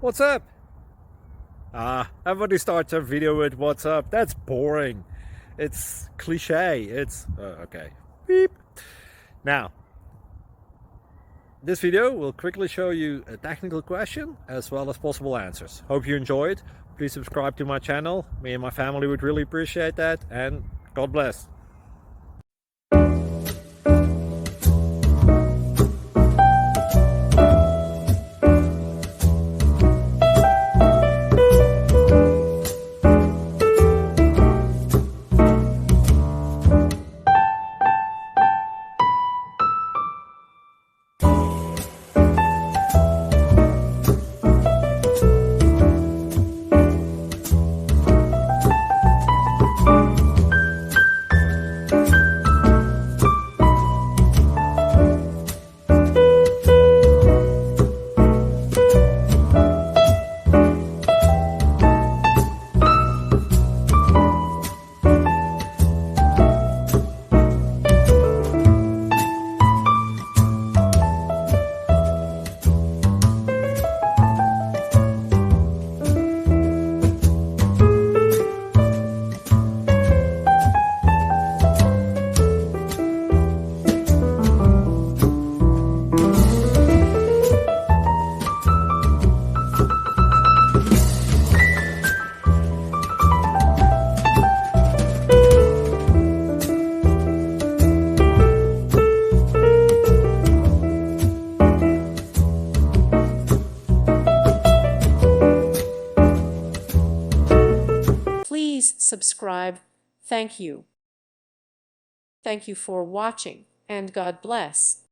What's up? Everybody starts a video with what's up. That's boring. It's cliche. It's okay. Beep. Now, this video will quickly show you a technical question as well as possible answers. Hope you enjoyed. Please subscribe to my channel. Me and my family would really appreciate that, and God bless. Please subscribe. Thank you. Thank you for watching, and God bless.